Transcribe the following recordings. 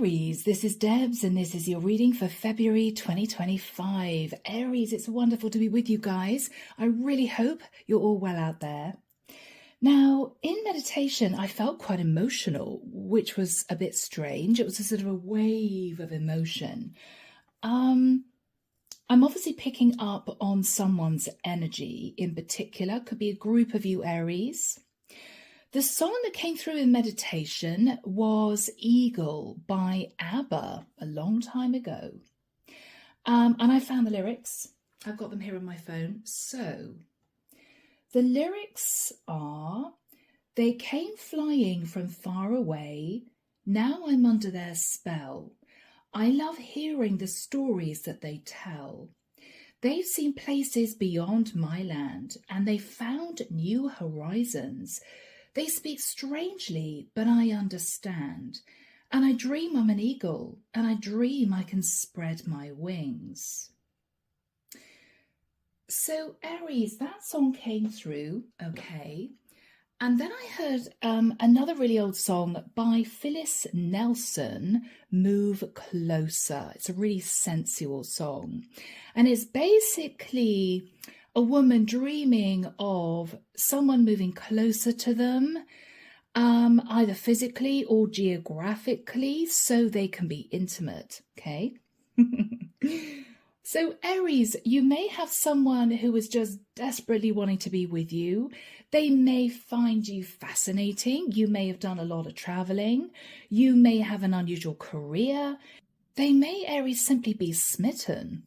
Aries, this is Debs and this is your reading for February 2025. Aries, it's wonderful to be with you guys. I really hope you're all well out there. Now, in meditation, I felt quite emotional, which was a bit strange. It was a sort of a wave of emotion. I'm obviously picking up on someone's energy in particular. Could be a group of you, Aries. The song that came through in meditation was Eagle by ABBA a long time ago. And I found the lyrics. I've got them here on my phone. So the lyrics are, they came flying from far away. Now I'm under their spell. I love hearing the stories that they tell. They've seen places beyond my land and they found new horizons. They speak strangely, but I understand. And I dream I'm an eagle, and I dream I can spread my wings. So, Aries, that song came through, okay. And then I heard another really old song by Phyllis Nelson, Move Closer. It's a really sensual song. And it's basically a woman dreaming of someone moving closer to them, either physically or geographically, so they can be intimate, okay? So Aries, you may have someone who is just desperately wanting to be with you. They may find you fascinating. You may have done a lot of traveling. You may have an unusual career. They may, Aries, simply be smitten.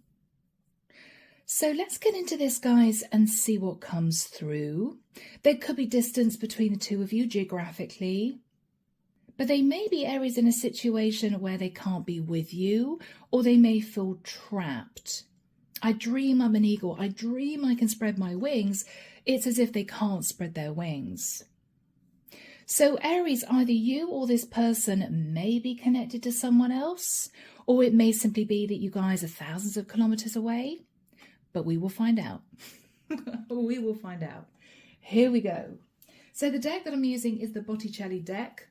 So let's get into this, guys, and see what comes through. There could be distance between the two of you geographically, but they may be, Aries, in a situation where they can't be with you, or they may feel trapped. I dream I'm an eagle. I dream I can spread my wings. It's as if they can't spread their wings. So Aries, either you or this person may be connected to someone else, or it may simply be that you guys are thousands of kilometers away. But we will find out. We will find out. Here we go. So the deck that I'm using is the Botticelli deck.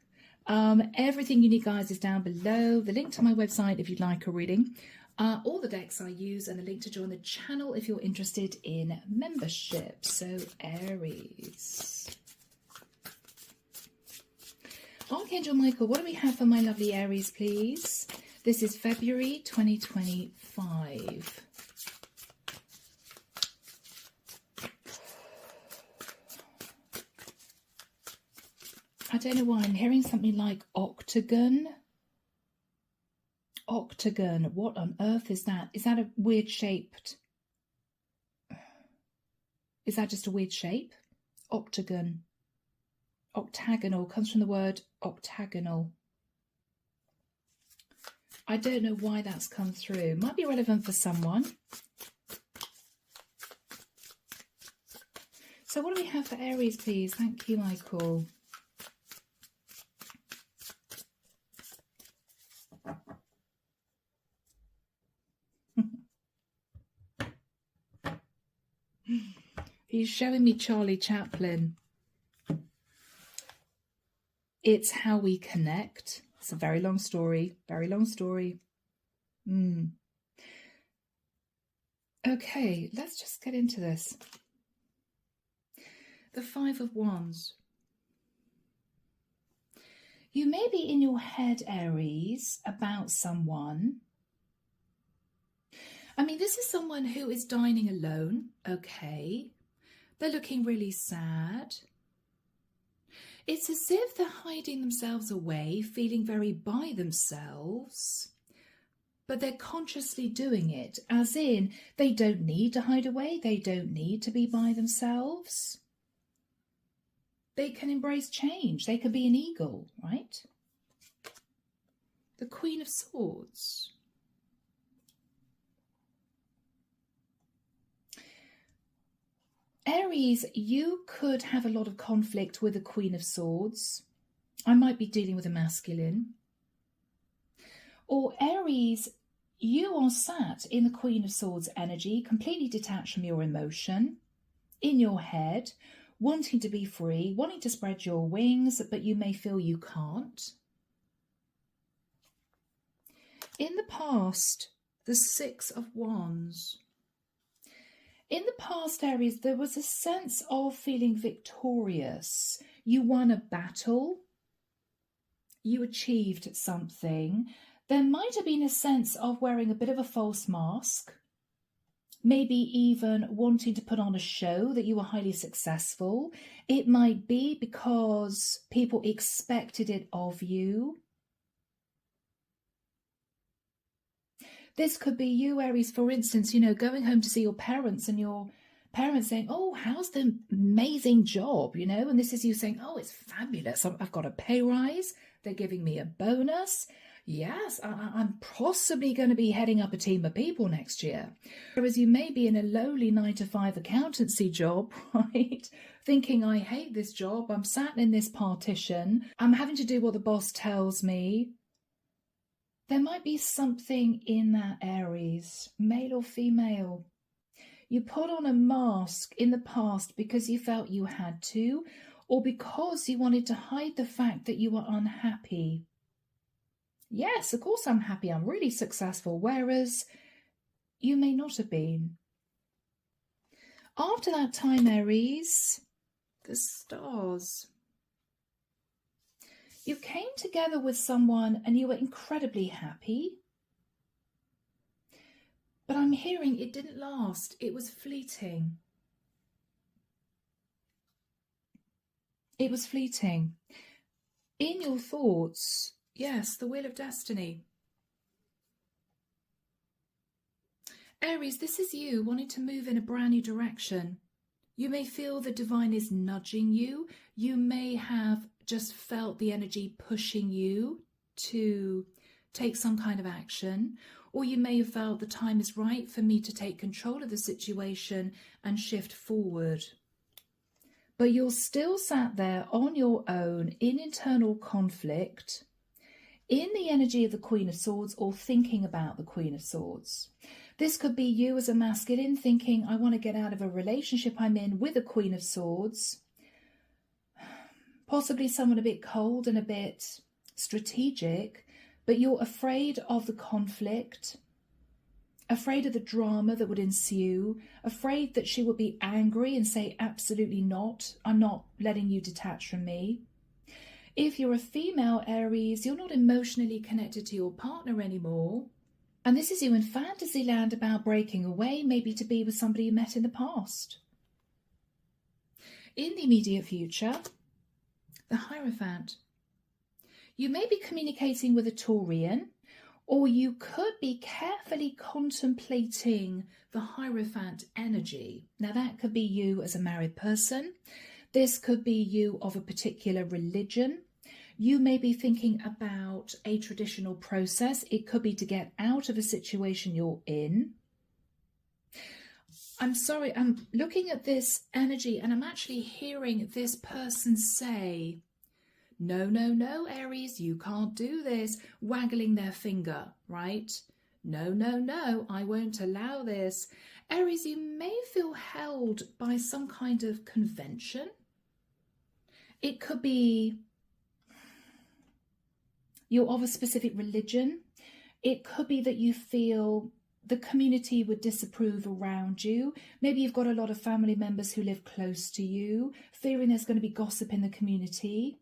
Everything you need, guys, is down below. The link to my website if you'd like a reading. All the decks I use and the link to join the channel if you're interested in membership. So Aries. Archangel Michael, what do we have for my lovely Aries, please? This is February 2025. I don't know why I'm hearing something like octagon. Octagon. What on earth is that? Is that a weird shaped? Is that just a weird shape? Octagon. Octagonal comes from the word octagonal. I don't know why that's come through. Might be relevant for someone. So what do we have for Aries, please? Thank you, Michael. He's showing me Charlie Chaplin. It's how we connect. It's a very long story. Very long story. Okay, let's just get into this. The Five of Wands. You may be in your head, Aries, about someone. I mean, this is someone who is dining alone. Okay. They're looking really sad. It's as if they're hiding themselves away, feeling very by themselves, but they're consciously doing it, as in they don't need to hide away, they don't need to be by themselves. They can embrace change, they can be an eagle, right? The Queen of Swords. Aries, you could have a lot of conflict with the Queen of Swords. I might be dealing with a masculine. Or Aries, you are sat in the Queen of Swords energy, completely detached from your emotion, in your head, wanting to be free, wanting to spread your wings, but you may feel you can't. In the past, the Six of Wands. In the past, Aries, there was a sense of feeling victorious. You won a battle. You achieved something. There might have been a sense of wearing a bit of a false mask. Maybe even wanting to put on a show that you were highly successful. It might be because people expected it of you. This could be you, Aries, for instance, you know, going home to see your parents and your parents saying, oh, how's the amazing job, you know? And this is you saying, oh, it's fabulous. I've got a pay rise. They're giving me a bonus. Yes, I'm possibly going to be heading up a team of people next year. Whereas you may be in a lowly 9-to-5 accountancy job, right? Thinking, I hate this job. I'm sat in this partition. I'm having to do what the boss tells me. There might be something in that, Aries, male or female. You put on a mask in the past because you felt you had to, or because you wanted to hide the fact that you were unhappy. Yes, of course I'm happy, I'm really successful, whereas you may not have been. After that time, Aries, the stars. You came together with someone and you were incredibly happy. But I'm hearing it didn't last. It was fleeting. It was fleeting. In your thoughts, yes, the Wheel of Destiny. Aries, this is you wanting to move in a brand new direction. You may feel the divine is nudging you. You may have just felt the energy pushing you to take some kind of action, or you may have felt the time is right for me to take control of the situation and shift forward. But you're still sat there on your own in internal conflict, in the energy of the Queen of Swords, or thinking about the Queen of Swords. This could be you as a masculine thinking, I want to get out of a relationship I'm in with a Queen of Swords. Possibly someone a bit cold and a bit strategic, but you're afraid of the conflict, afraid of the drama that would ensue, afraid that she would be angry and say, absolutely not, I'm not letting you detach from me. If you're a female, Aries, you're not emotionally connected to your partner anymore. And this is you in fantasy land about breaking away, maybe to be with somebody you met in the past. In the immediate future, the Hierophant. You may be communicating with a Taurian, or you could be carefully contemplating the Hierophant energy. Now that could be you as a married person. This could be you of a particular religion. You may be thinking about a traditional process. It could be to get out of a situation you're in. I'm sorry, I'm looking at this energy and I'm actually hearing this person say, no, no, no, Aries, you can't do this, waggling their finger, right? No, no, no, I won't allow this. Aries, you may feel held by some kind of convention. It could be you're of a specific religion. It could be that you feel the community would disapprove around you. Maybe you've got a lot of family members who live close to you, fearing there's going to be gossip in the community,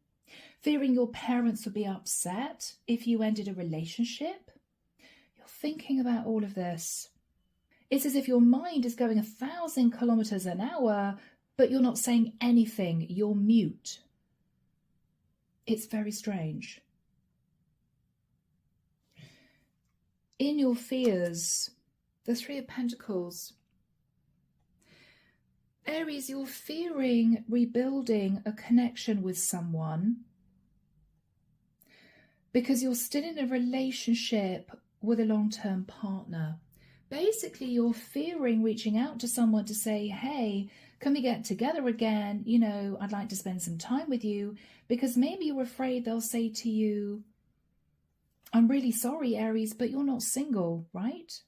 fearing your parents would be upset if you ended a relationship. You're thinking about all of this. It's as if your mind is going 1,000 kilometers an hour, but you're not saying anything. You're mute. It's very strange. In your fears, the Three of Pentacles. Aries, you're fearing rebuilding a connection with someone because you're still in a relationship with a long-term partner. Basically, you're fearing reaching out to someone to say, hey, can we get together again? You know, I'd like to spend some time with you, because maybe you're afraid they'll say to you, I'm really sorry, Aries, but you're not single, right?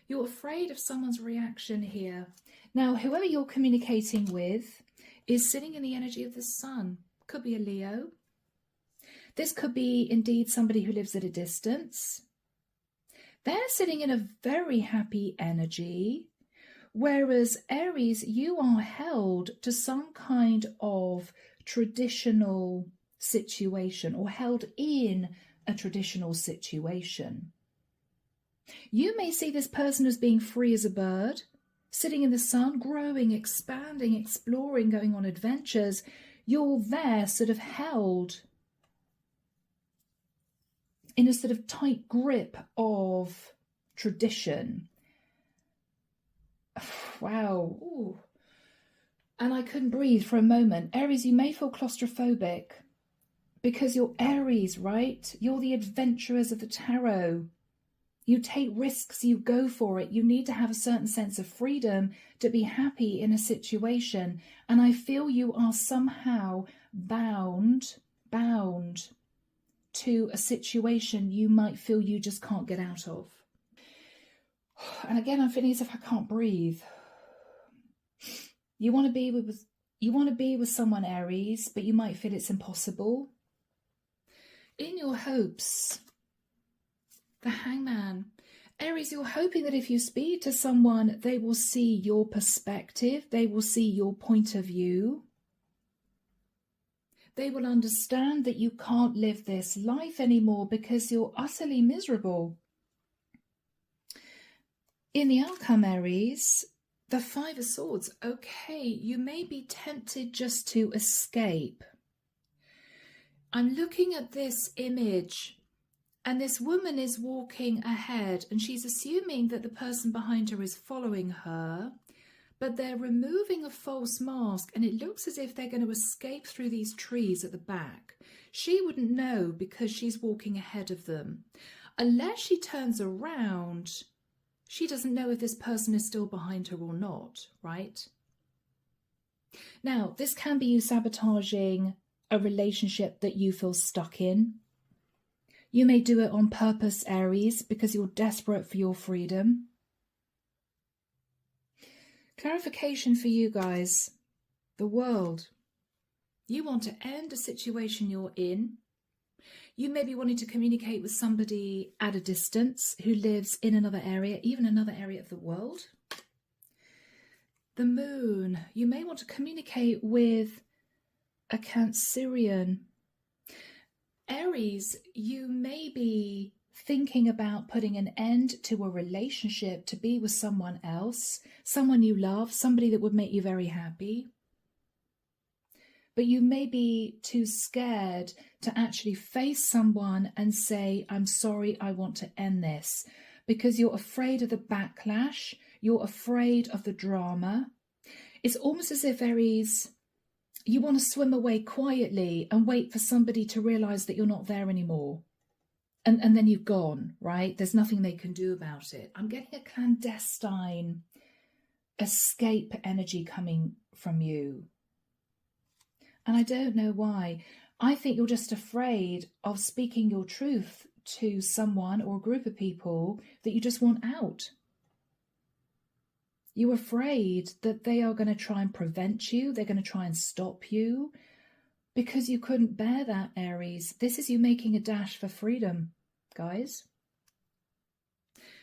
You're afraid of someone's reaction here. Now, whoever you're communicating with is sitting in the energy of the sun. Could be a Leo. This could be indeed somebody who lives at a distance. They're sitting in a very happy energy, whereas Aries, you are held to some kind of traditional situation or held in a traditional situation. You may see this person as being free as a bird, sitting in the sun, growing, expanding, exploring, going on adventures. You're there sort of held in a sort of tight grip of tradition. Wow. Ooh. And I couldn't breathe for a moment. Aries, you may feel claustrophobic because you're Aries, right? You're the adventurers of the tarot. You take risks, you go for it. You need to have a certain sense of freedom to be happy in a situation. And I feel you are somehow bound to a situation you might feel you just can't get out of. And again, I'm feeling as if I can't breathe. You want to be with someone, Aries, but you might feel it's impossible. In your hopes, the Hangman. Aries, you're hoping that if you speak to someone, they will see your perspective, they will see your point of view. They will understand that you can't live this life anymore because you're utterly miserable. In the outcome, Aries, the Five of Swords. Okay, you may be tempted just to escape. I'm looking at this image, and this woman is walking ahead, and she's assuming that the person behind her is following her, but they're removing a false mask, and it looks as if they're going to escape through these trees at the back. She wouldn't know because she's walking ahead of them. Unless she turns around, she doesn't know if this person is still behind her or not, right? Now, this can be you sabotaging a relationship that you feel stuck in. You may do it on purpose, Aries, because you're desperate for your freedom. Clarification for you guys. The World. You want to end a situation you're in. You may be wanting to communicate with somebody at a distance who lives in another area, even another area of the world. The Moon. You may want to communicate with a Cancerian. Aries, you may be thinking about putting an end to a relationship to be with someone else, someone you love, somebody that would make you very happy. But you may be too scared to actually face someone and say, I'm sorry, I want to end this, because you're afraid of the backlash, you're afraid of the drama. It's almost as if, Aries, you want to swim away quietly and wait for somebody to realize that you're not there anymore. And then you've gone, right? There's nothing they can do about it. I'm getting a clandestine escape energy coming from you. And I don't know why. I think you're just afraid of speaking your truth to someone or a group of people that you just want out. You're afraid that they are going to try and prevent you. They're going to try and stop you because you couldn't bear that, Aries. This is you making a dash for freedom, guys.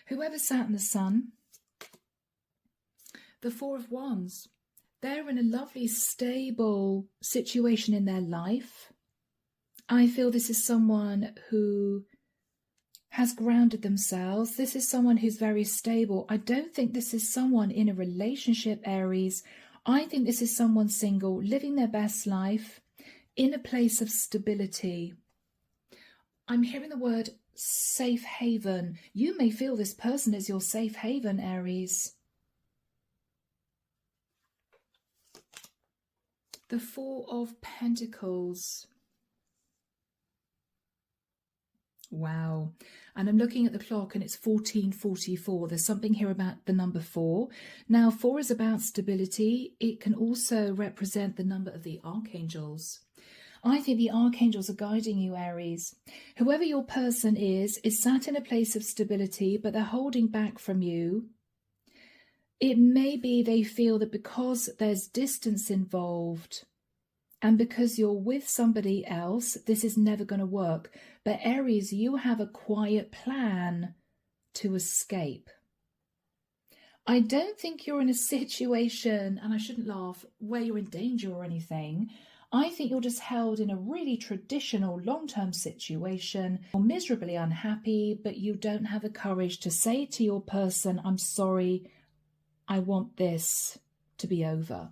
Whoever sat in the Sun, the Four of Wands, they're in a lovely, stable situation in their life. I feel this is someone who has grounded themselves. This is someone who's very stable. I don't think this is someone in a relationship, Aries. I think this is someone single, living their best life in a place of stability. I'm hearing the word safe haven. You may feel this person is your safe haven, Aries. The Four of Pentacles. Wow. And I'm looking at the clock and it's 14:44. There's something here about the number 4. Now, 4 is about stability. It can also represent the number of the Archangels. I think the Archangels are guiding you, Aries. Whoever your person is sat in a place of stability, but they're holding back from you. It may be they feel that because there's distance involved And because you're with somebody else, this is never going to work. But Aries, you have a quiet plan to escape. I don't think you're in a situation, and I shouldn't laugh, where you're in danger or anything. I think you're just held in a really traditional long-term situation. You're miserably unhappy, but you don't have the courage to say to your person, I'm sorry, I want this to be over.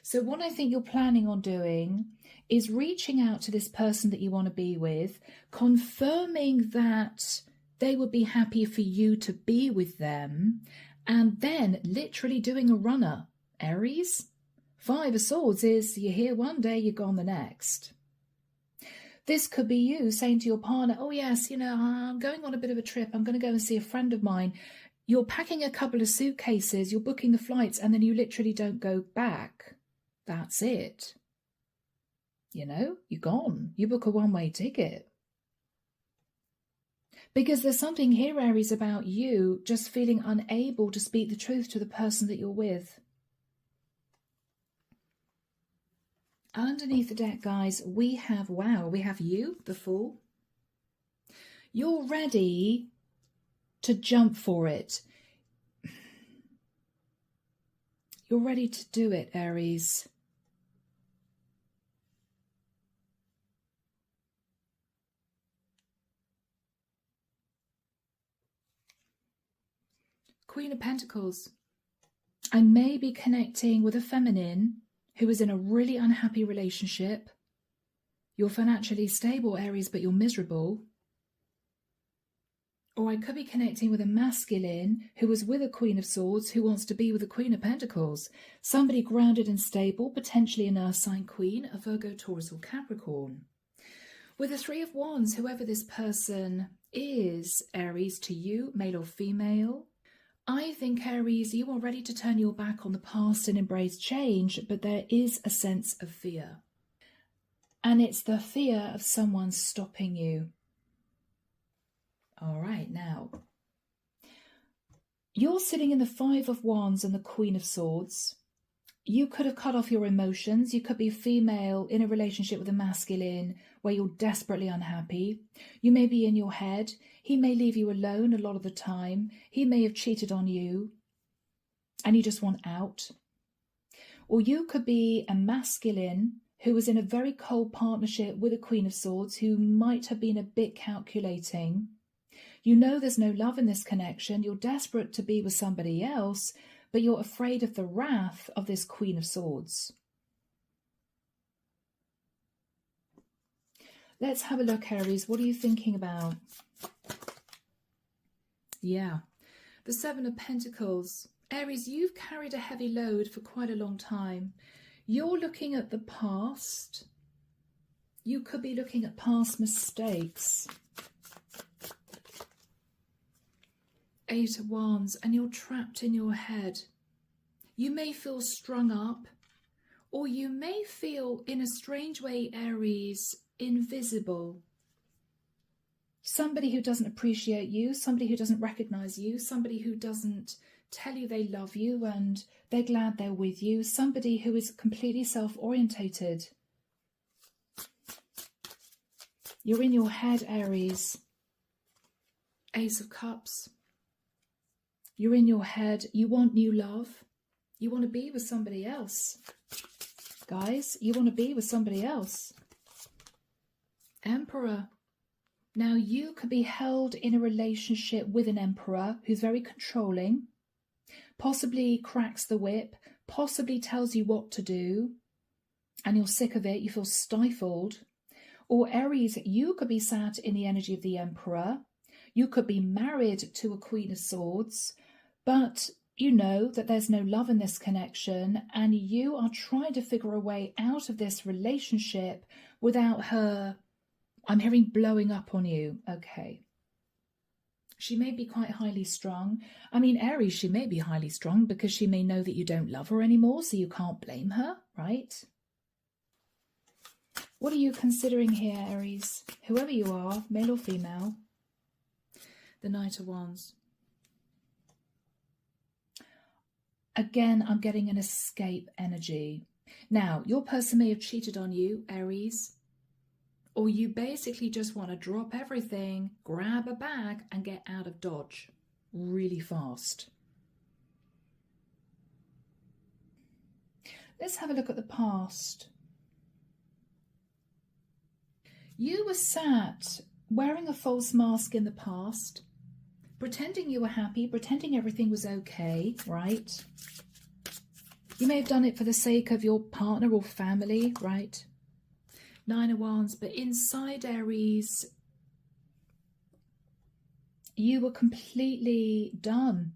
So what I think you're planning on doing is reaching out to this person that you want to be with, confirming that they would be happy for you to be with them, and then literally doing a runner. Aries, 5 of Swords is you're here one day, you're gone the next. This could be you saying to your partner, oh yes, I'm going on a bit of a trip. I'm going to go and see a friend of mine. You're packing a couple of suitcases, you're booking the flights, and then you literally don't go back. That's it. You're gone. You book a one-way ticket. Because there's something here, Aries, about you just feeling unable to speak the truth to the person that you're with. Underneath the deck, guys, we have you, the Fool. You're ready to jump for it. You're ready to do it, Aries. Queen of Pentacles. I may be connecting with a feminine who is in a really unhappy relationship. You're financially stable, Aries, but you're miserable. Or I could be connecting with a masculine who is with a Queen of Swords who wants to be with a Queen of Pentacles. Somebody grounded and stable, potentially an Earth sign queen, a Virgo, Taurus or Capricorn. With the 3 of Wands, whoever this person is, Aries, to you, male or female, I think, Aries, you are ready to turn your back on the past and embrace change, but there is a sense of fear. And it's the fear of someone stopping you. All right, now, you're sitting in the 5 of Wands and the Queen of Swords. You could have cut off your emotions. You could be female in a relationship with a masculine where you're desperately unhappy. You may be in your head. He may leave you alone a lot of the time. He may have cheated on you and you just want out. Or you could be a masculine who was in a very cold partnership with a Queen of Swords who might have been a bit calculating. You know there's no love in this connection. You're desperate to be with somebody else, but you're afraid of the wrath of this Queen of Swords. Let's have a look, Aries. What are you thinking about? Yeah, the 7 of Pentacles. Aries, you've carried a heavy load for quite a long time. You're looking at the past. You could be looking at past mistakes. 8 of Wands, and you're trapped in your head. You may feel strung up, or you may feel, in a strange way, Aries, invisible. Somebody who doesn't appreciate you, somebody who doesn't recognize you, somebody who doesn't tell you they love you and they're glad they're with you, somebody who is completely self-orientated. You're in your head, Aries. Ace of Cups. You're in your head. You want new love. You want to be with somebody else. Guys, you want to be with somebody else. Emperor. Now, you could be held in a relationship with an emperor who's very controlling, possibly cracks the whip, possibly tells you what to do, and you're sick of it, you feel stifled. Or Aries, you could be sat in the energy of the emperor. You could be married to a Queen of Swords, but you know that there's no love in this connection, and you are trying to figure a way out of this relationship without her, I'm hearing, blowing up on you. Okay. She may be quite highly strung. I mean, Aries, she may be highly strung because she may know that you don't love her anymore, so you can't blame her, right? What are you considering here, Aries? Whoever you are, male or female. The Knight of Wands. Again, I'm getting an escape energy. Now, your person may have cheated on you, Aries, or you basically just want to drop everything, grab a bag and get out of Dodge really fast. Let's have a look at the past. You were sat wearing a false mask in the past, pretending you were happy, pretending everything was okay, right? You may have done it for the sake of your partner or family, right? 9 of Wands, but inside, Aries, you were completely done.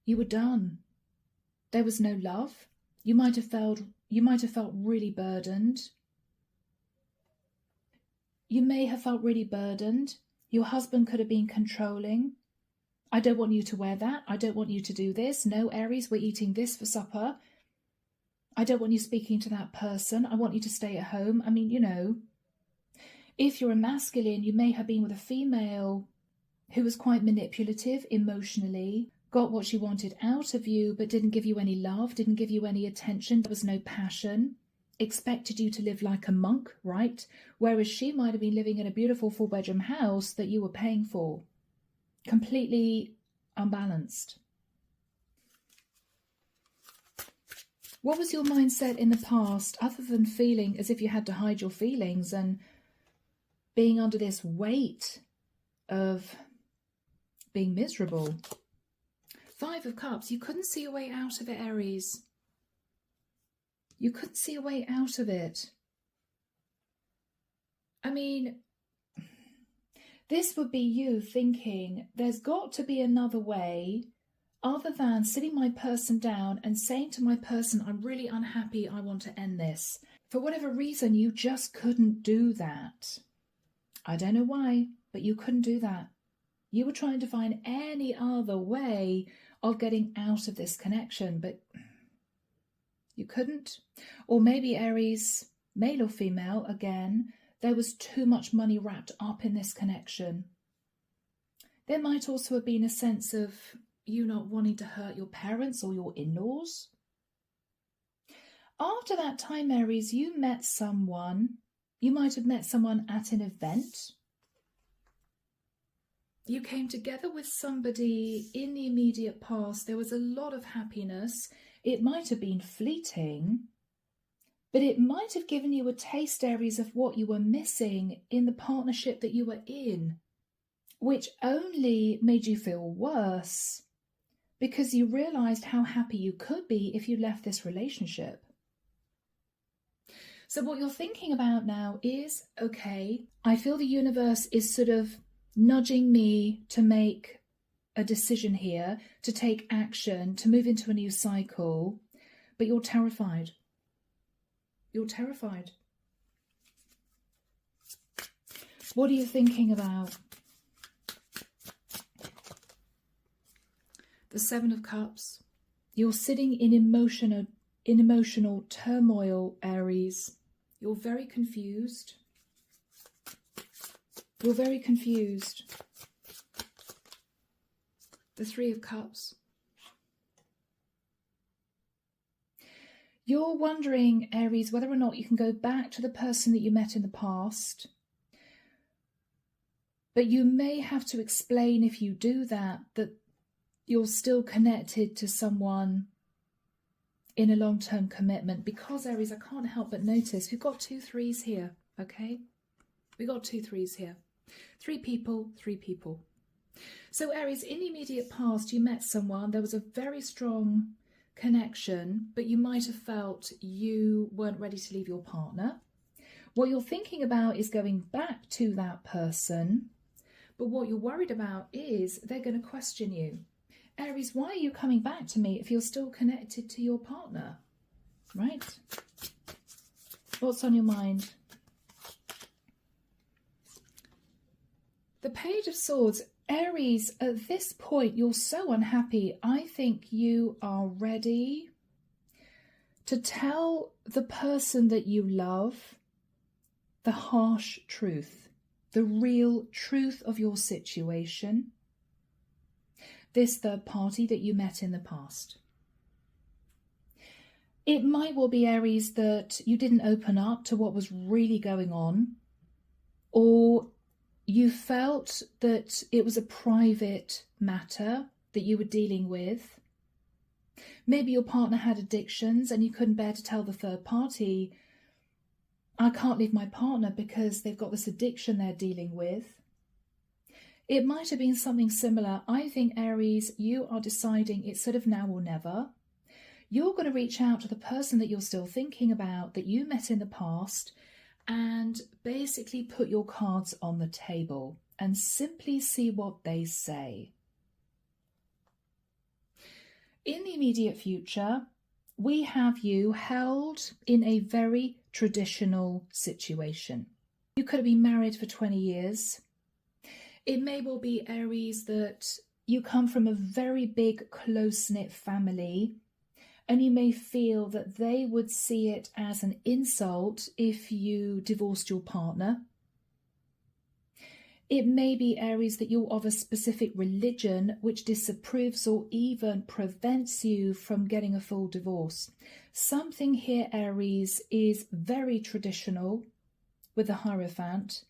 You were done. There was no love. You might have felt really burdened. You may have felt really burdened. Your husband could have been controlling. I don't want you to wear that. I don't want you to do this. No, Aries, we're eating this for supper. I don't want you speaking to that person. I want you to stay at home. I mean, you know, if you're a masculine, you may have been with a female who was quite manipulative emotionally, got what she wanted out of you, but didn't give you any love, didn't give you any attention. There was no passion, expected you to live like a monk, right? Whereas she might have been living in a beautiful 4-bedroom house that you were paying for. Completely unbalanced. What was your mindset in the past, other than feeling as if you had to hide your feelings and being under this weight of being miserable? 5 of Cups, you couldn't see a way out of it, Aries. You couldn't see a way out of it. I mean, this would be you thinking, there's got to be another way other than sitting my person down and saying to my person, I'm really unhappy, I want to end this. For whatever reason, you just couldn't do that. I don't know why, but you couldn't do that. You were trying to find any other way of getting out of this connection, but you couldn't. Or maybe, Aries, male or female, again, there was too much money wrapped up in this connection. There might also have been a sense of you not wanting to hurt your parents or your in-laws. After that time, Aries, you met someone. You might have met someone at an event. You came together with somebody in the immediate past. There was a lot of happiness. It might have been fleeting, but it might have given you a taste, Aries, of what you were missing in the partnership that you were in, which only made you feel worse because you realized how happy you could be if you left this relationship. So what you're thinking about now is, okay, I feel the universe is sort of nudging me to make a decision here, to take action, to move into a new cycle, but you're terrified. You're terrified. What are you thinking about? The 7 of Cups. You're sitting in emotional turmoil, Aries. You're very confused. You're very confused. The 3 of Cups. You're wondering, Aries, whether or not you can go back to the person that you met in the past. But you may have to explain, if you do that, that you're still connected to someone in a long-term commitment. Because, Aries, I can't help but notice we've got 2 3s here, okay? We've got 2 3s here. 3 people, 3 people. So, Aries, in the immediate past, you met someone. There was a very strong connection, but you might have felt you weren't ready to leave your partner. What you're thinking about is going back to that person, but what you're worried about is they're going to question you. Aries, why are you coming back to me if you're still connected to your partner? Right? What's on your mind? The Page of Swords. Aries, at this point, you're so unhappy. I think you are ready to tell the person that you love the harsh truth, the real truth of your situation. This third party that you met in the past. It might well be, Aries, that you didn't open up to what was really going on, or you felt that it was a private matter that you were dealing with. Maybe your partner had addictions and you couldn't bear to tell the third party, I can't leave my partner because they've got this addiction they're dealing with. It might have been something similar. I think, Aries, you are deciding it's sort of now or never. You're going to reach out to the person that you're still thinking about, that you met in the past, and basically put your cards on the table and simply see what they say. In the immediate future, we have you held in a very traditional situation. You could have been married for 20 years. It may well be, Aries, that you come from a very big, close-knit family, and you may feel that they would see it as an insult if you divorced your partner. It may be, Aries, that you're of a specific religion which disapproves or even prevents you from getting a full divorce. Something here, Aries, is very traditional with the Hierophant.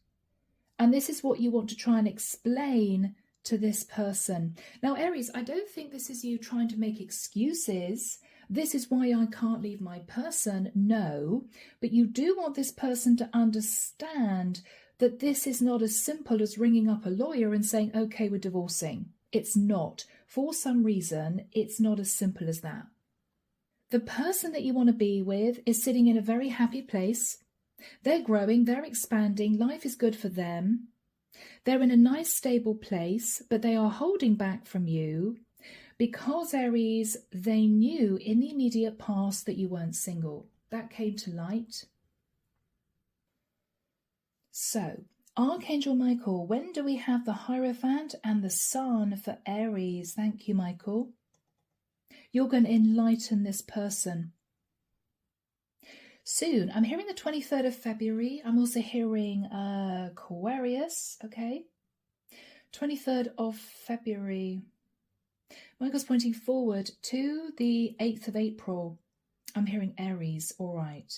And this is what you want to try and explain to this person. Now, Aries, I don't think this is you trying to make excuses. This is why I can't leave my person. No, but you do want this person to understand that this is not as simple as ringing up a lawyer and saying, okay, we're divorcing. It's not. For some reason, it's not as simple as that. The person that you want to be with is sitting in a very happy place. They're growing, they're expanding, life is good for them. They're in a nice, stable place, but they are holding back from you because, Aries, they knew in the immediate past that you weren't single. That came to light. So, Archangel Michael, when do we have the Hierophant and the Sun for Aries? Thank you, Michael. You're going to enlighten this person. Soon, I'm hearing the 23rd of February. I'm also hearing Aquarius, okay? 23rd of February. Michael's pointing forward to the 8th of April. I'm hearing Aries, all right.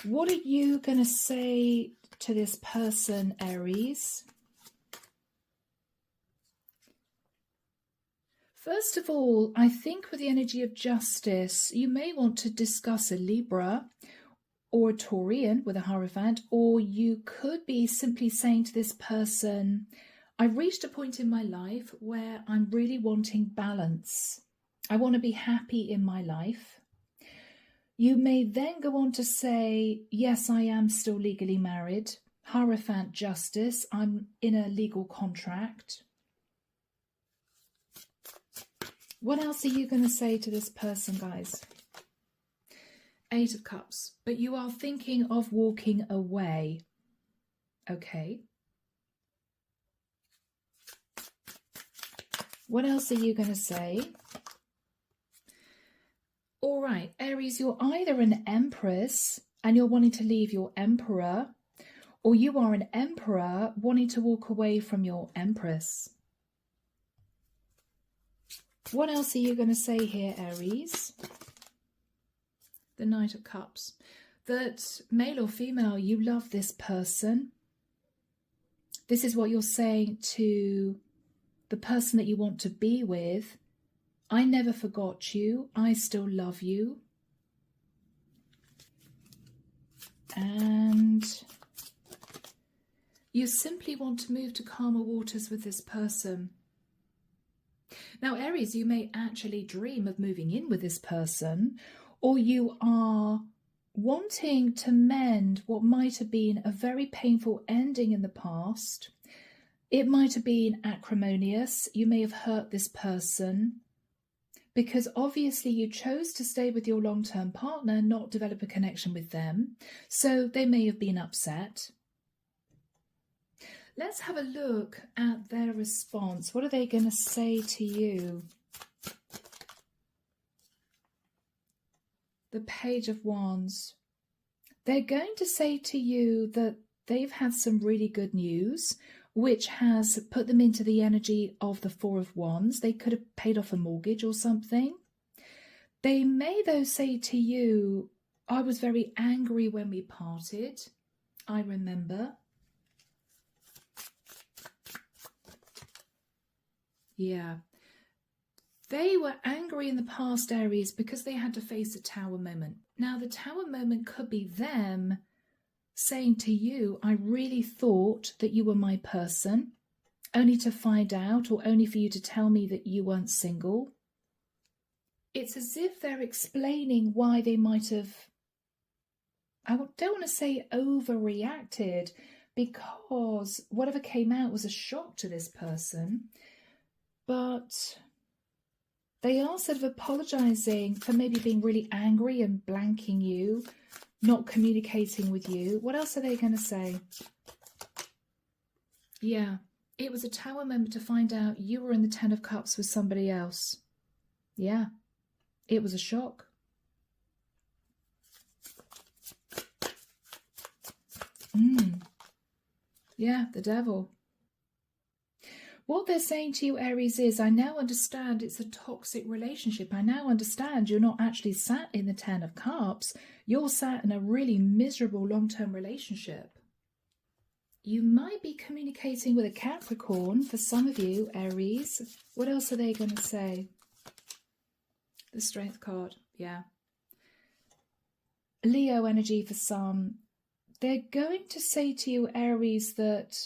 What are you going to say to this person, Aries? First of all, I think with the energy of justice, you may want to discuss a Libra or a Taurian with a Hierophant, or you could be simply saying to this person, I've reached a point in my life where I'm really wanting balance. I want to be happy in my life. You may then go on to say, yes, I am still legally married. Hierophant justice, I'm in a legal contract. What else are you going to say to this person, guys? 8 of Cups. But you are thinking of walking away. Okay. What else are you going to say? All right, Aries, you're either an Empress and you're wanting to leave your Emperor, or you are an Emperor wanting to walk away from your Empress. What else are you going to say here, Aries? The Knight of Cups. That male or female, you love this person. This is what you're saying to the person that you want to be with. I never forgot you. I still love you. And you simply want to move to calmer waters with this person. Now, Aries, you may actually dream of moving in with this person, or you are wanting to mend what might have been a very painful ending in the past. It might have been acrimonious. You may have hurt this person because obviously you chose to stay with your long-term partner, not develop a connection with them. So they may have been upset. Let's have a look at their response. What are they going to say to you? The Page of Wands. They're going to say to you that they've had some really good news, which has put them into the energy of the Four of Wands. They could have paid off a mortgage or something. They may, though, say to you, I was very angry when we parted. I remember. Yeah. They were angry in the past, Aries, because they had to face a Tower moment. Now, the Tower moment could be them saying to you, I really thought that you were my person, only to find out, or only for you to tell me that you weren't single. It's as if they're explaining why they might have, I don't want to say overreacted, because whatever came out was a shock to this person, but they are sort of apologizing for maybe being really angry and blanking you, not communicating with you. What else are they going to say? Yeah, it was a Tower moment to find out you were in the Ten of Cups with somebody else. Yeah, it was a shock. Yeah, the Devil. What they're saying to you, Aries, is, I now understand it's a toxic relationship. I now understand you're not actually sat in the Ten of Cups. You're sat in a really miserable long-term relationship. You might be communicating with a Capricorn for some of you, Aries. What else are they going to say? The Strength card, yeah. Leo energy for some. They're going to say to you, Aries, that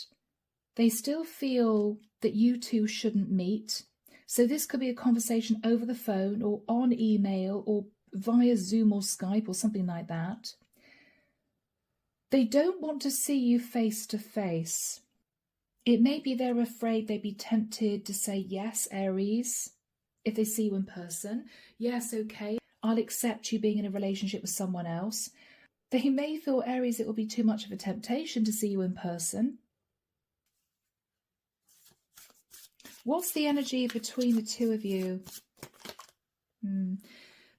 they still feel that you two shouldn't meet. So this could be a conversation over the phone or on email or via Zoom or Skype or something like that. They don't want to see you face to face. It may be they're afraid they'd be tempted to say yes, Aries, if they see you in person. Yes, okay, I'll accept you being in a relationship with someone else. They may feel, Aries, it will be too much of a temptation to see you in person. What's the energy between the two of you?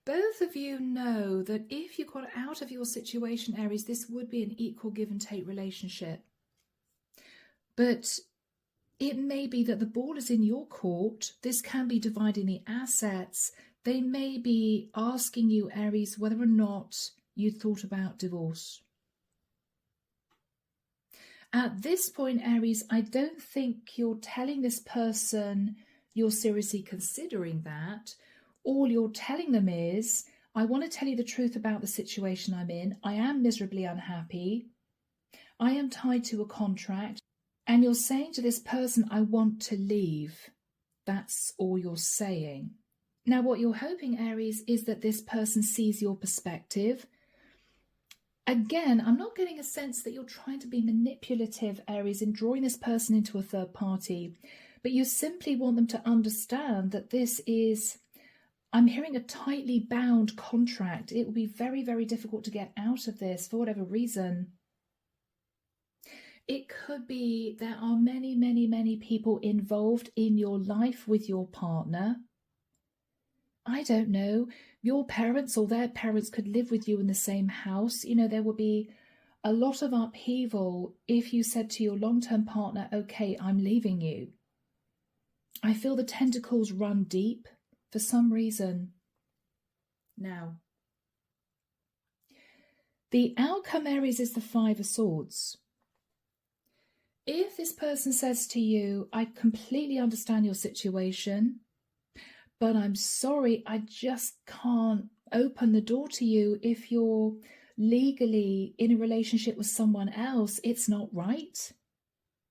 Both of you know that if you got out of your situation, Aries, this would be an equal give and take relationship. But it may be that the ball is in your court. This can be dividing the assets. They may be asking you, Aries, whether or not you thought about divorce. At this point, Aries, I don't think you're telling this person you're seriously considering that. All you're telling them is, I want to tell you the truth about the situation I'm in. I am miserably unhappy. I am tied to a contract. And you're saying to this person, I want to leave. That's all you're saying. Now, what you're hoping, Aries, is that this person sees your perspective. Again, I'm not getting a sense that you're trying to be manipulative, Aries, in drawing this person into a third party, but you simply want them to understand that this is, I'm hearing, a tightly bound contract. It will be very, very difficult to get out of this for whatever reason. It could be there are many, many, many people involved in your life with your partner. I don't know, your parents or their parents could live with you in the same house. You know, there would be a lot of upheaval if you said to your long-term partner, okay, I'm leaving you. I feel the tentacles run deep for some reason. Now, the outcome, Aries, is the Five of Swords. If this person says to you, I completely understand your situation, but I'm sorry, I just can't open the door to you. If you're legally in a relationship with someone else, it's not right.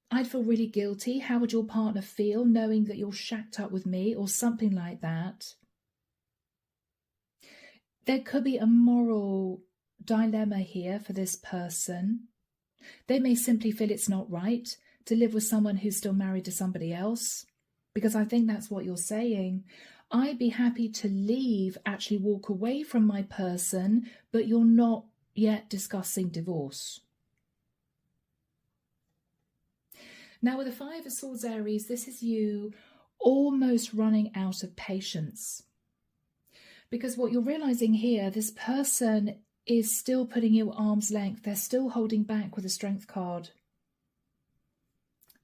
I'd feel really guilty. How would your partner feel knowing that you're shacked up with me, or something like that? There could be a moral dilemma here for this person. They may simply feel it's not right to live with someone who's still married to somebody else, because I think that's what you're saying. I'd be happy to leave, actually walk away from my person, but you're not yet discussing divorce. Now, with the Five of Swords, Aries, this is you almost running out of patience. Because what you're realizing here, this person is still putting you at arm's length. They're still holding back with the Strength card.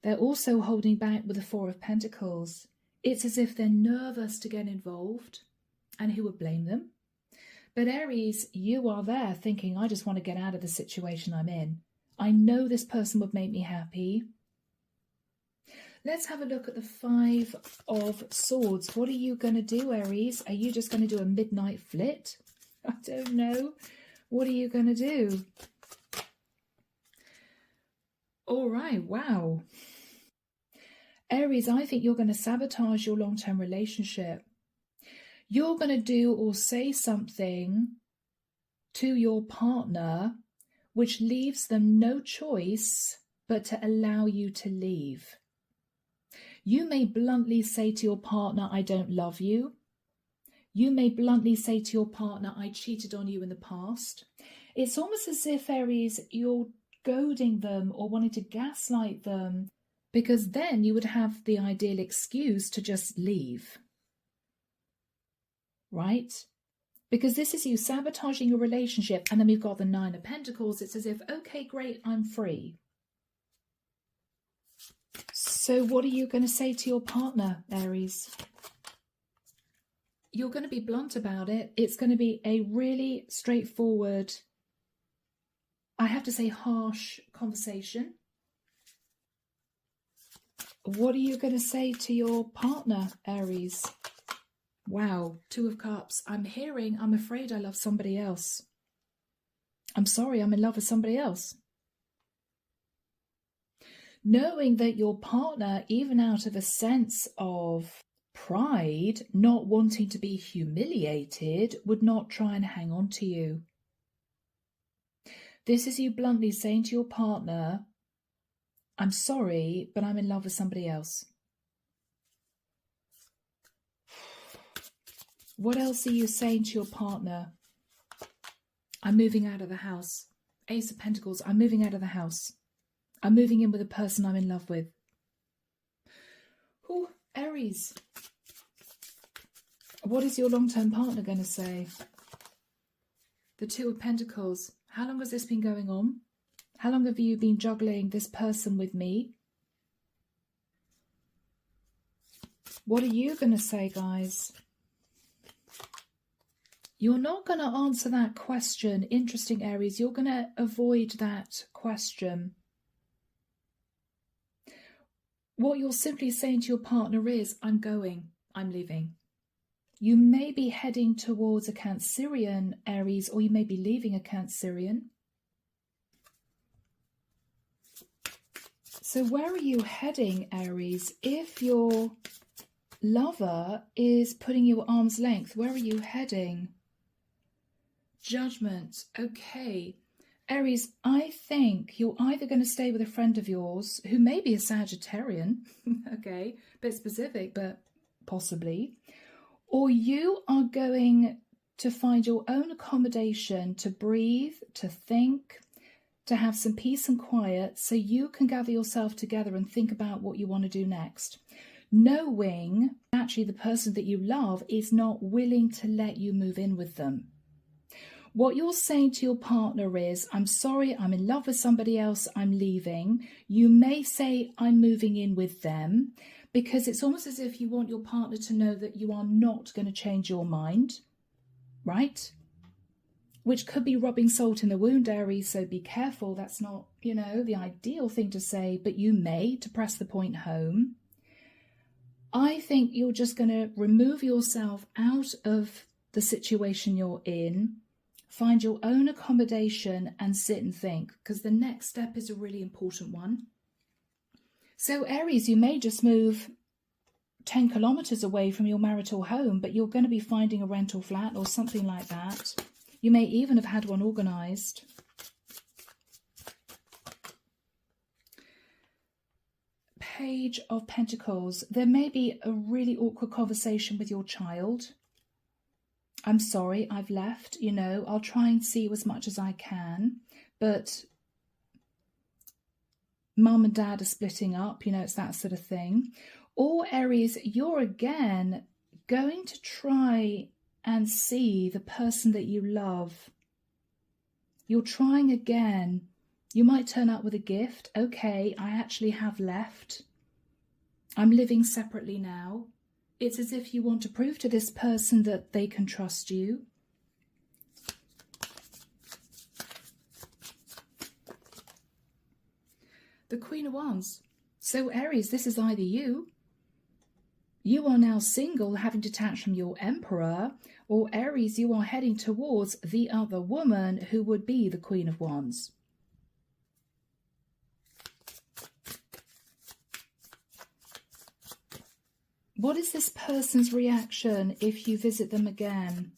They're also holding back with the Four of Pentacles. It's as if they're nervous to get involved. And who would blame them? But Aries, you are there thinking, I just want to get out of the situation I'm in. I know this person would make me happy. Let's have a look at the Five of Swords. What are you going to do, Aries? Are you just going to do a midnight flit? I don't know. What are you going to do? All right, wow. Aries, I think you're going to sabotage your long-term relationship. You're going to do or say something to your partner which leaves them no choice but to allow you to leave. You may bluntly say to your partner, I don't love you. You may bluntly say to your partner, I cheated on you in the past. It's almost as if, Aries, you're goading them or wanting to gaslight them, because then you would have the ideal excuse to just leave. Right? Because this is you sabotaging your relationship, and then we've got the Nine of Pentacles. It's as if, okay, great, I'm free. So what are you going to say to your partner, Aries? You're going to be blunt about it. It's going to be a really straightforward, I have to say, harsh conversation. What are you going to say to your partner, Aries? Wow, Two of Cups. I'm hearing, I'm afraid I love somebody else. I'm sorry, I'm in love with somebody else. Knowing that your partner, even out of a sense of pride, not wanting to be humiliated, would not try and hang on to you. This is you bluntly saying to your partner, I'm sorry, but I'm in love with somebody else. What else are you saying to your partner? I'm moving out of the house. Ace of Pentacles, I'm moving out of the house. I'm moving in with a person I'm in love with. Oh, Aries. What is your long-term partner going to say? The Two of Pentacles. How long has this been going on? How long have you been juggling this person with me? What are you going to say, guys? You're not going to answer that question. Interesting, Aries. You're going to avoid that question. What you're simply saying to your partner is, I'm going, I'm leaving. You may be heading towards a Cancerian, Aries, or you may be leaving a Cancerian. So where are you heading, Aries? If your lover is putting you at arm's length, where are you heading? Judgment. Okay. Aries, I think you're either going to stay with a friend of yours who may be a Sagittarian, okay, a bit specific, but possibly, or you are going to find your own accommodation to breathe, to think, to have some peace and quiet so you can gather yourself together and think about what you want to do next. Knowing actually the person that you love is not willing to let you move in with them. What you're saying to your partner is, I'm sorry, I'm in love with somebody else, I'm leaving. You may say, I'm moving in with them, because it's almost as if you want your partner to know that you are not going to change your mind, right? Which could be rubbing salt in the wound, Aries, so be careful. That's not, you know, the ideal thing to say, but you may, to press the point home. I think you're just going to remove yourself out of the situation you're in, find your own accommodation and sit and think, because the next step is a really important one. So Aries, you may just move 10 kilometers away from your marital home, but you're going to be finding a rental flat or something like that. You may even have had one organized. Page of Pentacles. There may be a really awkward conversation with your child. I'm sorry, I've left, you know, I'll try and see you as much as I can, but mum and dad are splitting up, you know, it's that sort of thing. Or Aries, you're again going to try and see the person that you love. You're trying again. You might turn up with a gift. Okay, I actually have left. I'm living separately now. It's as if you want to prove to this person that they can trust you. The Queen of Wands. So Aries, this is either you. You are now single, having detached from your Emperor, or Aries, you are heading towards the other woman who would be the Queen of Wands. What is this person's reaction if you visit them again?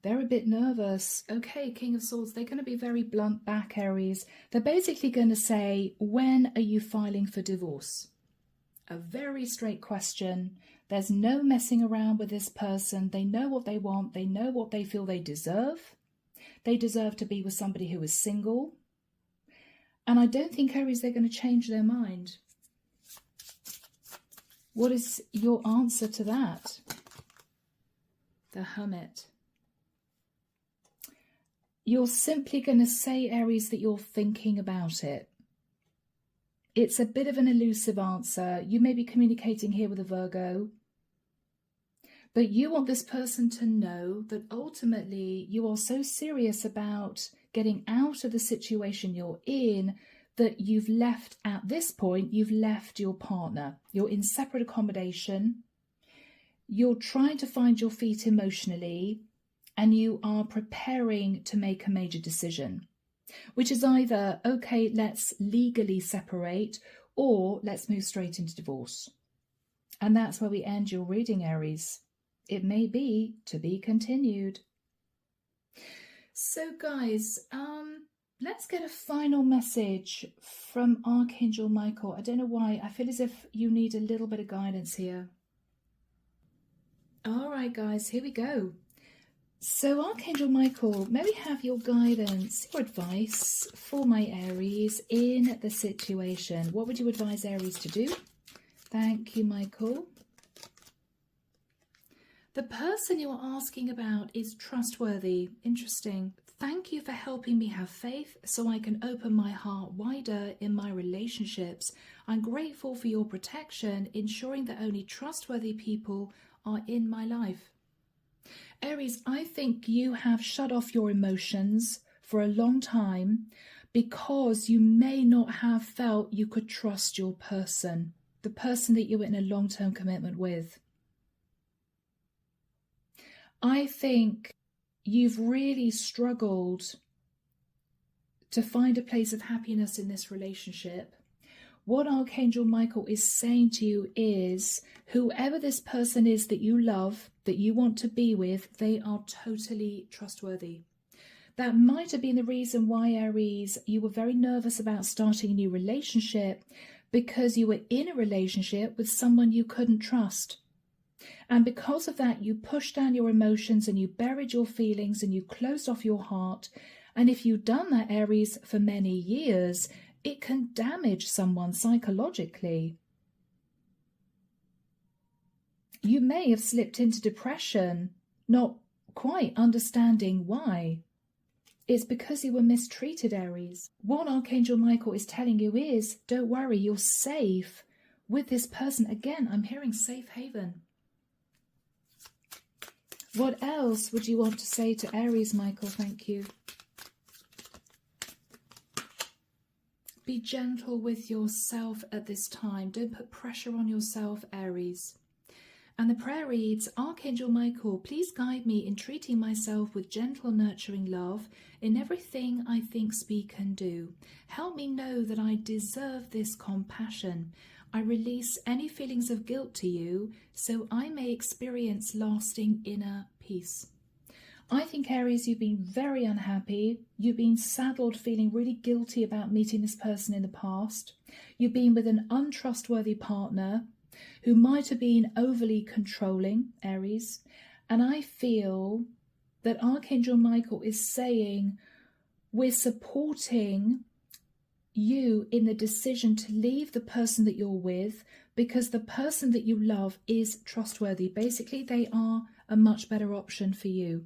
They're a bit nervous. Okay, King of Swords, they're going to be very blunt back, Aries. They're basically going to say, when are you filing for divorce? A very straight question. There's no messing around with this person. They know what they want. They know what they feel they deserve. They deserve to be with somebody who is single. And I don't think, Aries, they're going to change their mind. What is your answer to that? The Hermit. You're simply going to say, Aries, that you're thinking about it. It's a bit of an elusive answer. You may be communicating here with a Virgo, but you want this person to know that ultimately you are so serious about getting out of the situation you're in that you've left, at this point, you've left your partner. You're in separate accommodation. You're trying to find your feet emotionally, and you are preparing to make a major decision, which is either, okay, let's legally separate, or let's move straight into divorce. And that's where we end your reading, Aries. It may be to be continued. So guys, let's get a final message from Archangel Michael. I don't know why, I feel as if you need a little bit of guidance here. All right, guys, here we go. So Archangel Michael, may we have your guidance, your advice for my Aries in the situation? What would you advise Aries to do? Thank you, Michael. The person you are asking about is trustworthy. Interesting. Thank you for helping me have faith so I can open my heart wider in my relationships. I'm grateful for your protection, ensuring that only trustworthy people are in my life. Aries, I think you have shut off your emotions for a long time because you may not have felt you could trust your person, the person that you're in a long-term commitment with. I think you've really struggled to find a place of happiness in this relationship. What Archangel Michael is saying to you is, whoever this person is that you love, that you want to be with, they are totally trustworthy. That might have been the reason why, Aries, you were very nervous about starting a new relationship, because you were in a relationship with someone you couldn't trust. And because of that, you pushed down your emotions and you buried your feelings and you closed off your heart. And if you've done that, Aries, for many years, it can damage someone psychologically. You may have slipped into depression, not quite understanding why. It's because you were mistreated, Aries. What Archangel Michael is telling you is, don't worry, you're safe with this person. Again, I'm hearing safe haven. What else would you want to say to Aries, Michael? Thank you. Be gentle with yourself at this time. Don't put pressure on yourself, Aries. And the prayer reads, Archangel Michael, please guide me in treating myself with gentle, nurturing love in everything I think, speak, and do. Help me know that I deserve this compassion. I release any feelings of guilt to you so I may experience lasting inner peace. I think, Aries, you've been very unhappy. You've been saddled feeling really guilty about meeting this person in the past. You've been with an untrustworthy partner who might have been overly controlling, Aries. And I feel that Archangel Michael is saying, we're supporting you in the decision to leave the person that you're with because the person that you love is trustworthy. Basically, they are a much better option for you.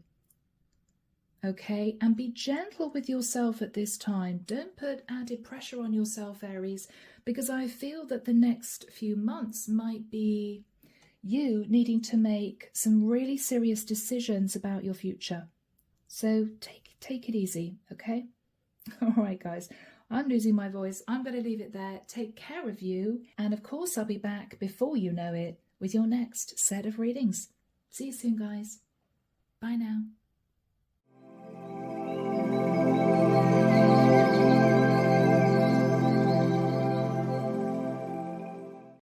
Okay, and be gentle with yourself at this time. Don't put added pressure on yourself, Aries, because I feel that the next few months might be you needing to make some really serious decisions about your future. So take it easy, okay? All right, guys. I'm losing my voice. I'm going to leave it there. Take care of you. And of course, I'll be back before you know it with your next set of readings. See you soon, guys. Bye now.